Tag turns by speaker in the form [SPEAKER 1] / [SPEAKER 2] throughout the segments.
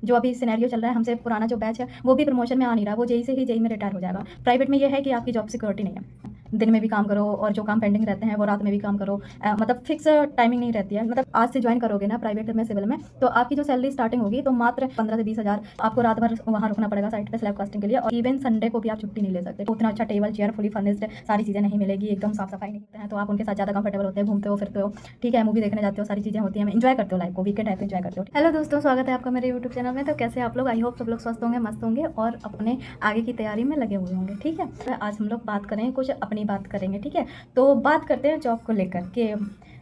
[SPEAKER 1] जो अभी सिनेरियो चल रहा है, हमसे पुराना जो बैच है वो भी प्रमोशन में आ नहीं रहा, वो जेई से ही जेई में रिटायर हो जाएगा। प्राइवेट में ये है कि आपकी जॉब सिक्योरिटी नहीं है, दिन में भी काम करो और जो काम पेंडिंग रहते हैं वो रात में भी काम करो। मतलब फिक्स टाइमिंग नहीं रहती है। मतलब आज से ज्वाइन करोगे ना प्राइवेट में, सिविल में, तो आपकी जो सैलरी स्टार्टिंग होगी तो मात्र 15 से 20 हज़ार। आपको रात भर वहाँ रुकना पड़ेगा साइट पे स्लैब कास्टिंग के लिए, और इवन संडे को भी आप छुट्टी नहीं ले सकते। उतना अच्छा टेबल चेयर फुली फर्निश्ड सारी चीज़ें नहीं मिलेगी, एकदम साफ सफाई नहीं होते हैं, तो आप उनके साथ ज़्यादा कंफर्टेबल होते हैं, घूमते हो फिरते हो, ठीक है, मूवी देखने जाते हो, सारी चीज़ें होती हैं, एंजॉय करते हो लाइफ को, वीकेंड है तो एंजॉय करते हो। हेलो दोस्तों, स्वागत है आपका मेरे यूट्यूब चैनल में। तो कैसे आप लोग? आई होप सब लोग स्वस्थ होंगे, मस्त होंगे और अपने आगे की तैयारी में लगे हुए होंगे, ठीक है। तो आज हम लोग बात करेंगे, कुछ अपनी बात करेंगे, ठीक है। तो बात करते हैं जॉब को लेकर के,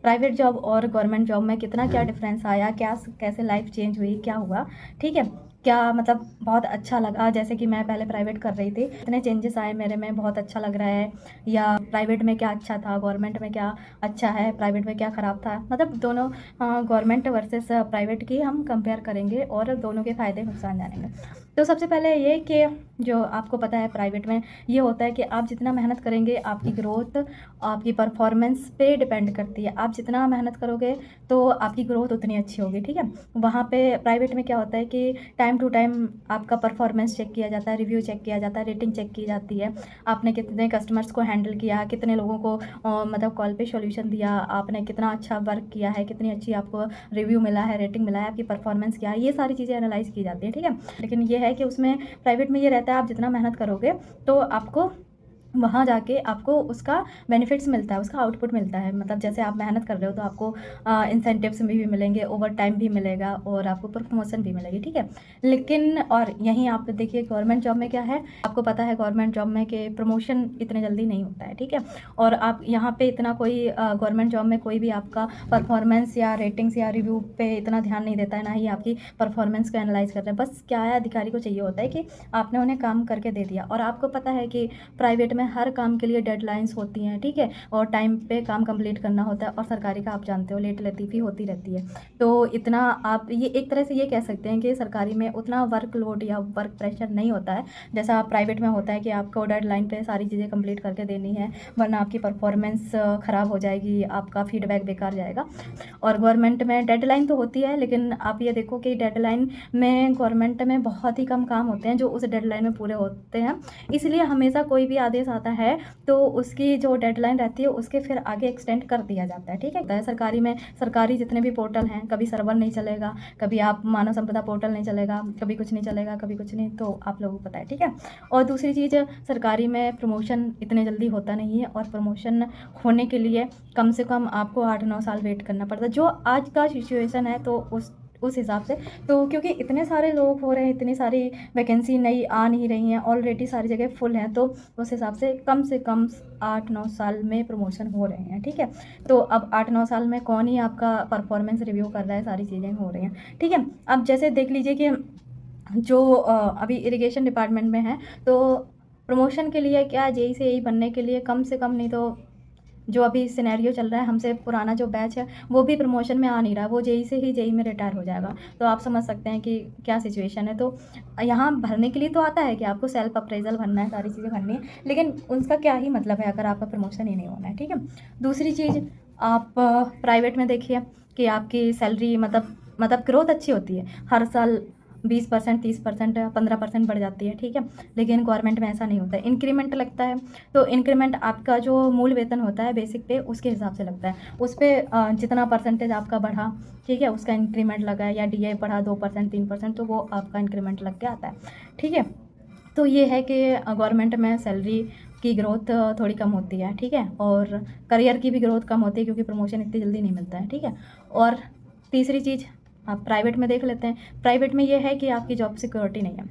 [SPEAKER 1] प्राइवेट जॉब और गवर्नमेंट जॉब में कितना क्या डिफरेंस आया, क्या कैसे लाइफ चेंज हुई, क्या हुआ, ठीक है। क्या मतलब बहुत अच्छा लगा, जैसे कि मैं पहले प्राइवेट कर रही थी, इतने चेंजेस आए मेरे में, बहुत अच्छा लग रहा है। या प्राइवेट में क्या अच्छा था, गवर्नमेंट में क्या अच्छा है, प्राइवेट में क्या ख़राब था, मतलब दोनों गवर्नमेंट वर्सेस प्राइवेट की हम कंपेयर करेंगे और दोनों के फ़ायदे नुकसान जानेंगे। तो सबसे पहले ये कि जो आपको पता है प्राइवेट में ये होता है कि आप जितना मेहनत करेंगे आपकी ग्रोथ आपकी परफॉर्मेंस पे डिपेंड करती है। आप जितना मेहनत करोगे तो आपकी ग्रोथ उतनी अच्छी होगी, ठीक है। वहाँ पे प्राइवेट में क्या होता है कि टाइम टू टाइम आपका परफॉर्मेंस चेक किया जाता है, रिव्यू चेक किया जाता है, रेटिंग चेक की जाती है। आपने कितने कस्टमर्स को हैंडल किया, कितने लोगों को मतलब कॉल पे सॉल्यूशन दिया, आपने कितना अच्छा वर्क किया है, कितनी अच्छी आपको रिव्यू मिला है, रेटिंग मिला है, आपकी परफॉर्मेंस क्या है, ये सारी चीज़ें एनालाइज की जाती है, ठीक है। लेकिन ये है कि उसमें प्राइवेट में ये रहता है, आप जितना मेहनत करोगे तो आपको वहाँ जाके आपको उसका बेनिफिट्स मिलता है, उसका आउटपुट मिलता है। मतलब जैसे आप मेहनत कर रहे हो तो आपको इंसेंटिव्स भी मिलेंगे, ओवर टाइम भी मिलेगा और आपको प्रमोशन भी मिलेगी, ठीक है। लेकिन और यहीं आप देखिए गवर्नमेंट जॉब में क्या है, आपको पता है गवर्नमेंट जॉब में कि प्रमोशन इतने जल्दी नहीं होता है, ठीक है। और आप यहाँ पे इतना कोई गवर्नमेंट जॉब में कोई भी आपका परफॉर्मेंस या रेटिंग्स या रिव्यू पे इतना ध्यान नहीं देता है, ना ही आपकी परफॉर्मेंस को एनालाइज कर रहे हैं। बस क्या है, अधिकारी को चाहिए होता है कि आपने उन्हें काम करके दे दिया। और आपको पता है कि प्राइवेट में हर काम के लिए डेडलाइंस होती हैं, ठीक है, और टाइम पे काम कंप्लीट करना होता है। और सरकारी का आप जानते हो लेट लतीफ़ी होती रहती है। तो इतना आप ये एक तरह से ये कह सकते हैं कि सरकारी में उतना वर्कलोड या वर्क प्रेशर नहीं होता है जैसा प्राइवेट में होता है कि आपको डेडलाइन पे सारी चीज़ें कंप्लीट करके देनी है, वरना आपकी परफॉर्मेंस ख़राब हो जाएगी, आपका फीडबैक बेकार जाएगा। और गवर्नमेंट में डेडलाइन तो होती है, लेकिन आप ये देखो कि डेडलाइन में गवर्नमेंट में बहुत ही कम काम होते हैं जो उस डेडलाइन में पूरे होते हैं। इसलिए हमेशा कोई भी आदेश आता है तो उसकी जो डेडलाइन रहती है उसके फिर आगे एक्सटेंड कर दिया जाता है, ठीक है। सरकारी में सरकारी जितने भी पोर्टल हैं, कभी सर्वर नहीं चलेगा, कभी आप मानव संपदा पोर्टल नहीं चलेगा, कभी कुछ नहीं चलेगा, कभी कुछ नहीं, तो आप लोगों को पता है, ठीक है। और दूसरी चीज़, सरकारी में प्रमोशन इतने जल्दी होता नहीं है, और प्रमोशन होने के लिए कम से कम आपको 8-9 साल वेट करना पड़ता है, जो आज का सिचुएशन है। तो उस हिसाब से, तो क्योंकि इतने सारे लोग हो रहे हैं, इतनी सारी वैकेंसी नई आ नहीं रही हैं, ऑलरेडी सारी जगह फुल हैं, तो उस हिसाब से कम 8-9 साल में प्रमोशन हो रहे हैं, ठीक है। तो अब 8-9 साल में कौन ही आपका परफॉर्मेंस रिव्यू कर रहा है, सारी चीज़ें हो रही हैं, ठीक है। अब जैसे देख लीजिए कि जो अभी इरिगेशन डिपार्टमेंट में है, तो प्रमोशन के लिए क्या जेई से यही बनने के लिए कम से कम नहीं तो जो अभी सिनेरियो चल रहा है, हमसे पुराना जो बैच है वो भी प्रमोशन में आ नहीं रहा, वो जेई से ही जेई में रिटायर हो जाएगा। तो आप समझ सकते हैं कि क्या सिचुएशन है। तो यहाँ भरने के लिए तो आता है कि आपको सेल्फ अप्रेजल भरना है, सारी चीज़ें भरनी है, लेकिन उसका क्या ही मतलब है अगर आपका प्रमोशन ही नहीं होना है, ठीक है। दूसरी चीज़, आप प्राइवेट में देखिए कि आपकी सैलरी मतलब ग्रोथ अच्छी होती है, हर साल 20%, 30%, 15% बढ़ जाती है, ठीक है। लेकिन गवर्नमेंट में ऐसा नहीं होता है, इंक्रीमेंट लगता है। तो इंक्रीमेंट आपका जो मूल वेतन होता है बेसिक पे, उसके हिसाब से लगता है। उस पर जितना परसेंटेज आपका बढ़ा, ठीक है, उसका इंक्रीमेंट लगा है, या डीए बढ़ा 2%, 3%, तो वो आपका इंक्रीमेंट लग के आता है, ठीक है। तो ये है कि गवर्नमेंट में सैलरी की ग्रोथ थोड़ी कम होती है, ठीक है, और करियर की भी ग्रोथ कम होती है क्योंकि प्रमोशन इतनी जल्दी नहीं मिलता है, ठीक है। और तीसरी चीज़, आप प्राइवेट में देख लेते हैं, प्राइवेट में ये है कि आपकी जॉब सिक्योरिटी नहीं है,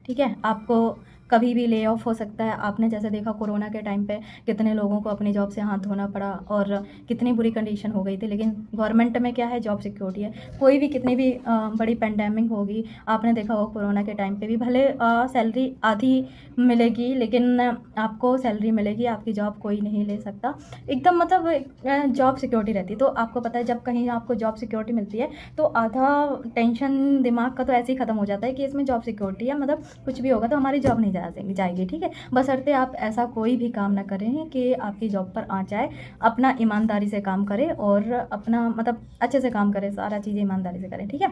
[SPEAKER 1] ठीक है। आपको कभी भी ले ऑफ हो सकता है। आपने जैसे देखा कोरोना के टाइम पे कितने लोगों को अपनी जॉब से हाथ धोना पड़ा और कितनी बुरी कंडीशन हो गई थी। लेकिन गवर्नमेंट में क्या है, जॉब सिक्योरिटी है। कोई भी कितनी भी बड़ी पेंडेमिक होगी, आपने देखा होगा कोरोना के टाइम पे भी भले सैलरी आधी मिलेगी, लेकिन आपको सैलरी मिलेगी, आपकी जॉब कोई नहीं ले सकता, एकदम मतलब जॉब सिक्योरिटी रहती है। तो आपको पता है जब कहीं आपको जॉब सिक्योरिटी मिलती है तो आधा टेंशन दिमाग का तो ऐसे ही ख़त्म हो जाता है कि इसमें जॉब सिक्योरिटी है, मतलब कुछ भी होगा तो हमारी जॉब नहीं जाएगी, ठीक है। बशर्ते आप ऐसा कोई भी काम ना करें कि आपकी जॉब पर आ जाए, अपना ईमानदारी से काम करें और अपना मतलब अच्छे से काम करें, सारा चीज़ें ईमानदारी से करें, ठीक है।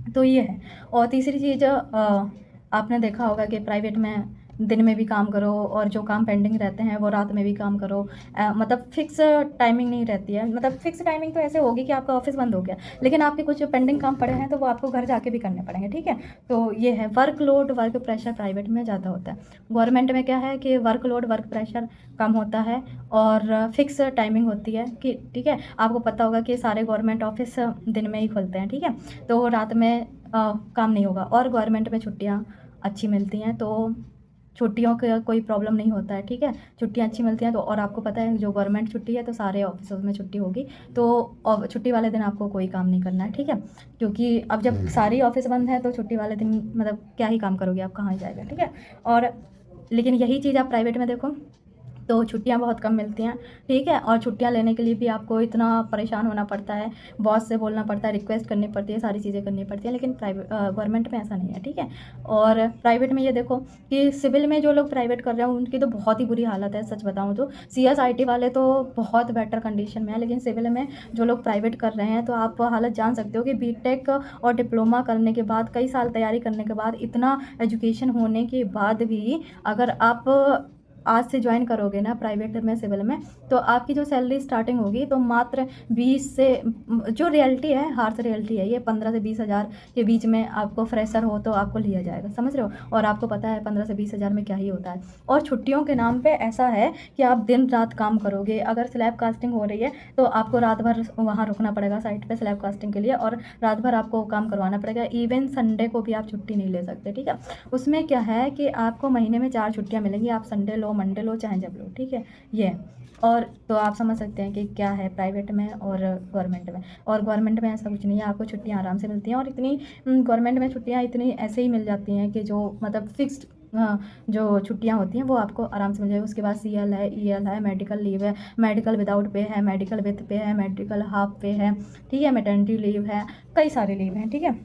[SPEAKER 1] तो ये है। और तीसरी चीज़ आपने देखा होगा कि प्राइवेट में दिन में भी काम करो और जो काम पेंडिंग रहते हैं वो रात में भी काम करो। मतलब फिक्स टाइमिंग नहीं रहती है। मतलब फिक्स टाइमिंग तो ऐसे होगी कि आपका ऑफिस बंद हो गया, लेकिन आपके कुछ पेंडिंग काम पड़े हैं तो वो आपको घर जाके भी करने पड़ेंगे, ठीक है। तो ये है, वर्कलोड वर्क प्रेशर प्राइवेट में ज़्यादा होता है। गवर्नमेंट में क्या है कि वर्कलोड वर्क प्रेशर कम होता है और फिक्स टाइमिंग होती है कि ठीक है। आपको पता होगा कि सारे गवर्नमेंट ऑफिस दिन में ही खुलते हैं, ठीक है। तो रात में काम नहीं होगा। और गवर्नमेंट में छुट्टियाँ अच्छी मिलती हैं, तो छुट्टियों का कोई प्रॉब्लम नहीं होता है, ठीक है। छुट्टियाँ अच्छी मिलती हैं तो, और आपको पता है जो गवर्नमेंट छुट्टी है तो सारे ऑफिसों में छुट्टी होगी, तो छुट्टी वाले दिन आपको कोई काम नहीं करना है, ठीक है। क्योंकि अब जब सारी ऑफिस बंद है तो छुट्टी वाले दिन मतलब क्या ही काम करोगे आप, कहाँ जाएगा, ठीक है। और लेकिन यही चीज़ आप प्राइवेट में देखो तो छुट्टियाँ बहुत कम मिलती हैं, ठीक है। और छुट्टियाँ लेने के लिए भी आपको इतना परेशान होना पड़ता है, बॉस से बोलना पड़ता है, रिक्वेस्ट करनी पड़ती है, सारी चीज़ें करनी पड़ती हैं। लेकिन प्राइवेट गवर्नमेंट में ऐसा नहीं है, ठीक है। और प्राइवेट में ये देखो कि सिविल में जो लोग प्राइवेट कर रहे हैं उनकी तो बहुत ही बुरी हालत है, सच बताऊँ तो। CSIT वाले तो बहुत बेटर कंडीशन में है, लेकिन सिविल में जो लोग प्राइवेट कर रहे हैं तो आप हालत जान सकते हो कि बीटेक और डिप्लोमा करने के बाद, कई साल तैयारी करने के बाद, इतना एजुकेशन होने के बाद भी अगर आप आज से ज्वाइन करोगे ना प्राइवेट में, सिविल में, तो आपकी जो सैलरी स्टार्टिंग होगी तो मात्र 20 से, जो रियलिटी है, हार्श रियलिटी है ये, 15 से 20 हज़ार के बीच में आपको फ्रेशर हो तो आपको लिया जाएगा, समझ रहे हो। और आपको पता है 15 से 20 हज़ार में क्या ही होता है। और छुट्टियों के नाम पे ऐसा है कि आप दिन रात काम करोगे। अगर स्लैब कास्टिंग हो रही है तो आपको रात भर वहाँ रुकना पड़ेगा साइट पे स्लैब कास्टिंग के लिए, और रात भर आपको काम करवाना पड़ेगा। इवन संडे को भी आप छुट्टी नहीं ले सकते, ठीक है। उसमें क्या है कि आपको महीने में 4 छुट्टियाँ मिलेंगी, आप संडे लो, मंडे लो, चाहे जब लो, ठीक है। ये और तो आप समझ सकते हैं कि क्या है प्राइवेट में और गवर्नमेंट में। और गवर्नमेंट में ऐसा कुछ नहीं है, आपको छुट्टियाँ आराम से मिलती हैं। और इतनी गवर्नमेंट में छुट्टियाँ इतनी ऐसे ही मिल जाती हैं कि जो मतलब फिक्स्ड जो छुट्टियाँ होती हैं वो आपको आराम से मिल जाएगी। उसके बाद CL है, EL है, मेडिकल लीव है, मेडिकल विदाउट पे है, मेडिकल विद पे है, मेडिकल हाफ पे है, ठीक है, मैटरनिटी लीव है, कई सारे लीव हैं, ठीक है।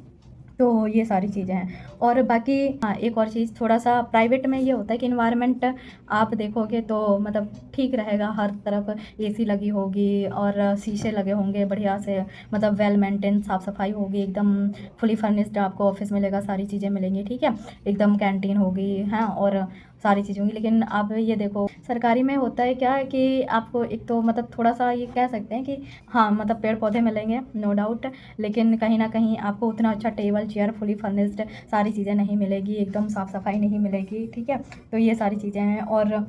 [SPEAKER 1] तो ये सारी चीज़ें हैं। और बाकी हाँ, एक और चीज़ थोड़ा सा प्राइवेट में ये होता है कि इन्वायरमेंट आप देखोगे तो मतलब ठीक रहेगा, हर तरफ AC लगी होगी और शीशे लगे होंगे बढ़िया से, मतलब वेल मेंटेन, साफ़ सफाई होगी, एकदम फुली फर्निश्ड आपको ऑफिस मिलेगा, सारी चीज़ें मिलेंगी, ठीक है। एकदम कैंटीन होगी, हाँ, और सारी चीज़ होंगी। लेकिन आप ये देखो सरकारी में होता है क्या कि आपको एक तो मतलब थोड़ा सा ये कह सकते हैं कि हाँ, मतलब पेड़ पौधे मिलेंगे, नो डाउट, लेकिन कहीं ना कहीं आपको उतना अच्छा टेबल चेयर फुली फर्निश्ड सारी चीज़ें नहीं मिलेगी, एकदम साफ़ सफाई नहीं मिलेगी, ठीक है। तो ये सारी चीज़ें हैं। और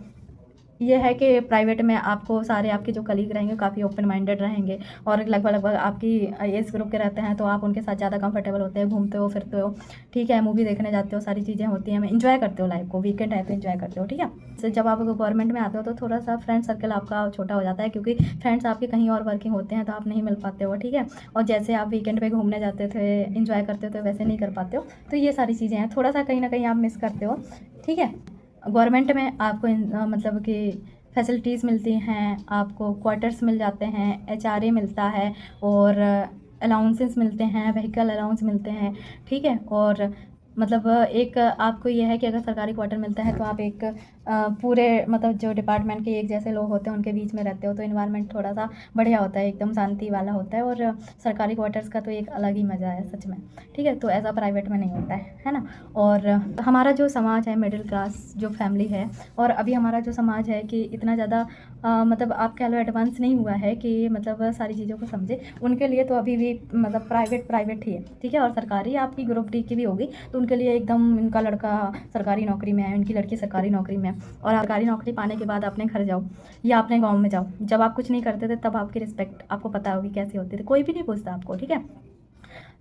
[SPEAKER 1] ये है कि प्राइवेट में आपको सारे आपके जो कलीग रहेंगे काफ़ी ओपन माइंडेड रहेंगे, और लगभग लगभग आपकी एज ग्रुप के रहते हैं, तो आप उनके साथ ज़्यादा कंफर्टेबल होते हैं, घूमते हो फिरते हो, ठीक है, मूवी देखने जाते हो, सारी चीज़ें होती हैं, इंजॉय करते हो लाइफ को, वीकेंड है तो इंजॉय करते हो, ठीक है। तो जब आप गवर्नमेंट में आते हो तो थोड़ा सा फ्रेंड सर्कल आपका छोटा हो जाता है, क्योंकि फ्रेंड्स आपके कहीं और वर्किंग होते हैं तो आप नहीं मिल पाते हो, ठीक है। और जैसे आप वीकेंड पे घूमने जाते थे, इंजॉय करते थे, वैसे नहीं कर पाते हो। तो ये सारी चीज़ें हैं, थोड़ा सा कहीं ना कहीं आप मिस करते हो, ठीक है। गवर्नमेंट में आपको मतलब कि फैसिलिटीज़ मिलती हैं, आपको क्वार्टर्स मिल जाते हैं, HRA मिलता है, और अलाउंसेस मिलते हैं, व्हीकल अलाउंस मिलते हैं, ठीक है। और मतलब एक आपको ये है कि अगर सरकारी क्वार्टर मिलता है तो आप एक पूरे मतलब जो डिपार्टमेंट के एक जैसे लोग होते हैं उनके बीच में रहते हो, तो इन्वायरमेंट थोड़ा सा बढ़िया होता है, एकदम शांति वाला होता है। और सरकारी क्वार्टर्स का तो एक अलग ही मज़ा है सच में, ठीक है। तो ऐसा प्राइवेट में नहीं होता है ना। और हमारा जो समाज है, मिडिल क्लास जो फैमिली है, और अभी हमारा जो समाज है कि इतना ज़्यादा मतलब आप कह लो एडवांस नहीं हुआ है कि मतलब सारी चीज़ों को समझे, उनके लिए तो अभी भी मतलब प्राइवेट ही है, ठीक है। और सरकारी आपकी ग्रुप D की भी होगी तो उनके लिए एकदम, इनका लड़का सरकारी नौकरी में है, इनकी लड़की सरकारी नौकरी में है, और सरकारी नौकरी पाने के बाद अपने घर जाओ या अपने गाँव में जाओ, जब आप कुछ नहीं करते थे तब आपकी रिस्पेक्ट आपको पता होगी कैसे होती थी, कोई भी नहीं पूछता आपको, ठीक है।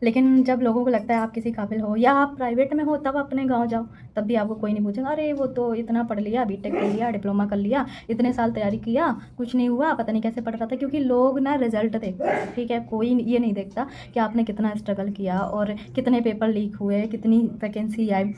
[SPEAKER 1] लेकिन जब लोगों को लगता है आप किसी काबिल हो या आप प्राइवेट में हो, तब अपने गांव जाओ, तब भी आपको कोई नहीं पूछेगा, अरे वो तो इतना पढ़ लिया, बीटेक कर लिया, डिप्लोमा कर लिया, इतने साल तैयारी किया, कुछ नहीं हुआ, पता नहीं कैसे पढ़ रहा था। क्योंकि लोग ना रिजल्ट देखते हैं, ठीक है, कोई ये नहीं देखता कि आपने कितना स्ट्रगल किया और कितने पेपर लीक हुए, कितनी वैकेंसी आई।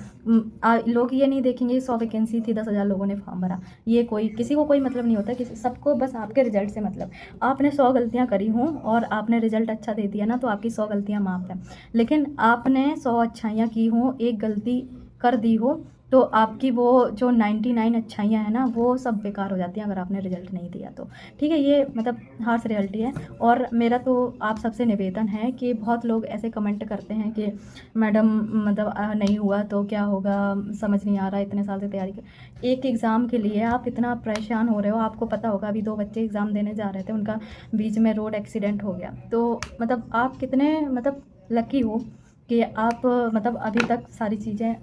[SPEAKER 1] लोग ये नहीं देखेंगे 100 वैकेंसी थी, 10,000 लोगों ने फॉर्म भरा, ये कोई किसी को कोई मतलब नहीं होता, किसी सबको बस आपके रिजल्ट से मतलब। आपने 100 गलतियाँ करी हों और आपने रिजल्ट अच्छा दे दिया ना, तो आपकी 100 गलतियाँ माफ़ है। लेकिन आपने 100 अच्छाइयाँ की हों, एक गलती कर दी हो तो आपकी वो जो 99 अच्छाइयाँ हैं ना, वो सब बेकार हो जाती हैं अगर आपने रिज़ल्ट नहीं दिया तो। ठीक है, ये मतलब हार्श रियलिटी है। और मेरा तो आप सबसे निवेदन है कि बहुत लोग ऐसे कमेंट करते हैं कि मैडम मतलब नहीं हुआ तो क्या होगा, समझ नहीं आ रहा, इतने साल से तैयारी कर। एक एग्ज़ाम के लिए आप इतना परेशान हो रहे हो। आपको पता होगा अभी 2 बच्चे एग्ज़ाम देने जा रहे थे, उनका बीच में रोड एक्सीडेंट हो गया। तो मतलब आप कितने मतलब लकी हो कि आप मतलब अभी तक सारी चीज़ें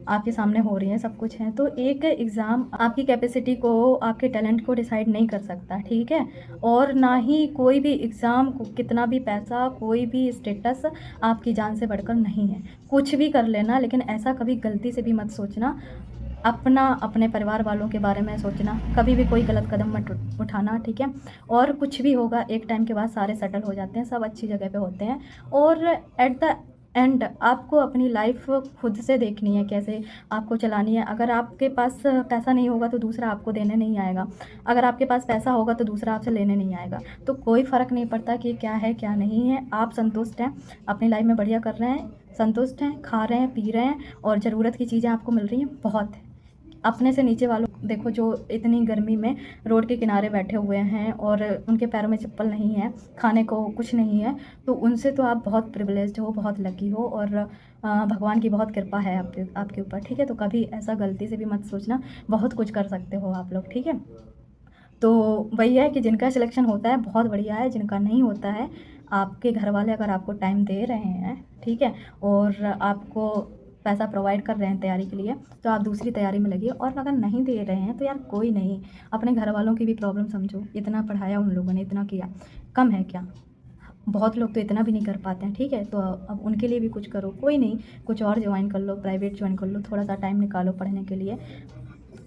[SPEAKER 1] आपके सामने हो रही हैं, सब कुछ है। तो एक एग्ज़ाम आपकी कैपेसिटी को, आपके टैलेंट को डिसाइड नहीं कर सकता, ठीक है? और ना ही कोई भी एग्ज़ाम को कितना भी पैसा, कोई भी स्टेटस आपकी जान से बढ़कर नहीं है। कुछ भी कर लेना, लेकिन ऐसा कभी गलती से भी मत सोचना, अपने परिवार वालों के बारे में सोचना, कभी भी कोई गलत कदम मत उठाना, ठीक है? और कुछ भी होगा, एक टाइम के बाद सारे सेटल हो जाते हैं, सब अच्छी जगह पे होते हैं। और एट द एंड आपको अपनी लाइफ खुद से देखनी है, कैसे आपको चलानी है। अगर आपके पास पैसा नहीं होगा तो दूसरा आपको देने नहीं आएगा, अगर आपके पास पैसा होगा तो दूसरा आपसे लेने नहीं आएगा। तो कोई फ़र्क नहीं पड़ता कि क्या है क्या नहीं है, आप संतुष्ट हैं, अपनी लाइफ में बढ़िया कर रहे हैं, संतुष्ट हैं, खा रहे हैं, पी रहे हैं और ज़रूरत की चीज़ें आपको मिल रही हैं, बहुत है। अपने से नीचे वालों देखो, जो इतनी गर्मी में रोड के किनारे बैठे हुए हैं और उनके पैरों में चप्पल नहीं है, खाने को कुछ नहीं है, तो उनसे तो आप बहुत प्रिविलेज्ड हो, बहुत लकी हो और भगवान की बहुत कृपा है आपके ऊपर, ठीक है? तो कभी ऐसा गलती से भी मत सोचना, बहुत कुछ कर सकते हो आप लोग, ठीक है? तो वही है कि जिनका सिलेक्शन होता है बहुत बढ़िया है, जिनका नहीं होता है, आपके घर वाले अगर आपको टाइम दे रहे हैं, ठीक है? और आपको पैसा प्रोवाइड कर रहे हैं तैयारी के लिए, तो आप दूसरी तैयारी में लगिए। और अगर नहीं दे रहे हैं तो यार कोई नहीं, अपने घर वालों की भी प्रॉब्लम समझो। इतना पढ़ाया उन लोगों ने, इतना किया, कम है क्या? बहुत लोग तो इतना भी नहीं कर पाते हैं, ठीक है? तो अब उनके लिए भी कुछ करो, कोई नहीं, कुछ और जॉइन कर लो, प्राइवेट जॉइन कर लो, थोड़ा सा टाइम निकालो पढ़ने के लिए।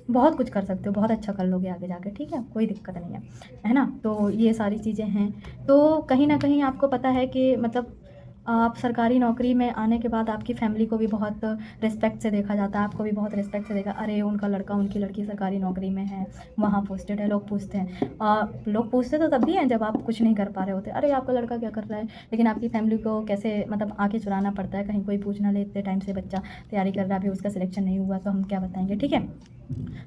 [SPEAKER 1] बहुत कुछ कर सकते हो, बहुत अच्छा कर लोगे आगे जाके, ठीक है? कोई दिक्कत नहीं है ना? तो ये सारी चीज़ें हैं। तो कहीं न कहीं आपको पता है कि मतलब आप सरकारी नौकरी में आने के बाद आपकी फ़ैमिली को भी बहुत रिस्पेक्ट से देखा जाता है, आपको भी बहुत रिस्पेक्ट से देखा, अरे उनका लड़का, उनकी लड़की सरकारी नौकरी में है, वहाँ पोस्टेड है, लोग पूछते हैं। लोग पूछते तो तब भी हैं जब आप कुछ नहीं कर पा रहे होते, अरे आपका लड़का क्या कर रहा है? लेकिन आपकी फ़ैमिली को कैसे मतलब आँखें चुराना पड़ता है, कहीं कोई पूछ ना ले इतने टाइम से बच्चा तैयारी कर रहा है, अभी उसका सिलेक्शन नहीं हुआ तो हम क्या बताएँगे, ठीक है?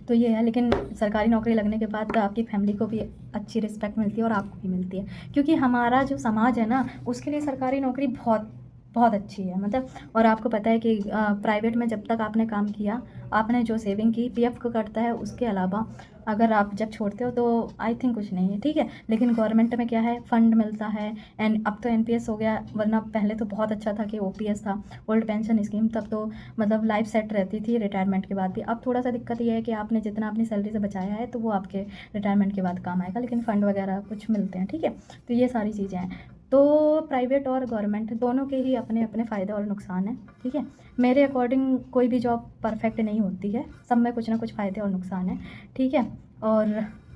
[SPEAKER 1] तो ये है, लेकिन सरकारी नौकरी लगने के बाद आपकी फैमिली को भी अच्छी रिस्पेक्ट मिलती है और आपको भी मिलती है, क्योंकि हमारा जो समाज है ना, उसके लिए सरकारी नौकरी बहुत बहुत अच्छी है मतलब। और आपको पता है कि प्राइवेट में जब तक आपने काम किया, आपने जो सेविंग की, पीएफ को कटता है, उसके अलावा अगर आप जब छोड़ते हो तो आई थिंक कुछ नहीं है, ठीक है? लेकिन गवर्नमेंट में क्या है, फंड मिलता है। एंड अब तो एनपीएस हो गया, वरना पहले तो बहुत अच्छा था कि ओपीएस था, ओल्ड पेंशन स्कीम, तब तो मतलब लाइफ सेट रहती थी रिटायरमेंट के बाद भी। अब थोड़ा सा दिक्कत ये है कि आपने जितना अपनी सैलरी से बचाया है तो वो आपके रिटायरमेंट के बाद काम आएगा, लेकिन फ़ंड वगैरह कुछ मिलते हैं, ठीक है? तो ये सारी चीज़ें हैं। तो प्राइवेट और गवर्नमेंट दोनों के ही अपने अपने फ़ायदे और नुकसान हैं, ठीक है? मेरे अकॉर्डिंग कोई भी जॉब परफेक्ट नहीं होती है, सब में कुछ ना कुछ फ़ायदे और नुकसान हैं, ठीक है? और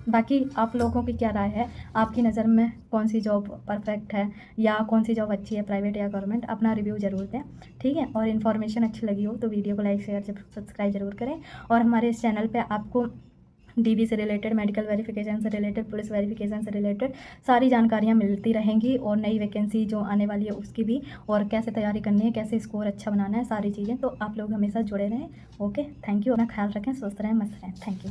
[SPEAKER 1] बाकी आप लोगों की क्या राय है, आपकी नज़र में कौन सी जॉब परफेक्ट है या कौन सी जॉब अच्छी है, प्राइवेट या गवर्नमेंट? अपना रिव्यू ज़रूर दें, ठीक है? और इन्फॉर्मेशन अच्छी लगी हो तो वीडियो को लाइक शेयर सब्सक्राइब ज़रूर करें। और हमारे इस चैनल पे आपको डीबी से रिलेटेड, मेडिकल वेरिफिकेशन से रिलेटेड, पुलिस वेरिफिकेशन से रिलेटेड सारी जानकारियाँ मिलती रहेंगी, और नई वैकेंसी जो आने वाली है उसकी भी, और कैसे तैयारी करनी है, कैसे स्कोर अच्छा बनाना है, सारी चीज़ें। तो आप लोग हमेशा जुड़े रहें। ओके, थैंक यू, अपना ख्याल रखें, स्वस्थ रहें, मस्त रहें, थैंक यू।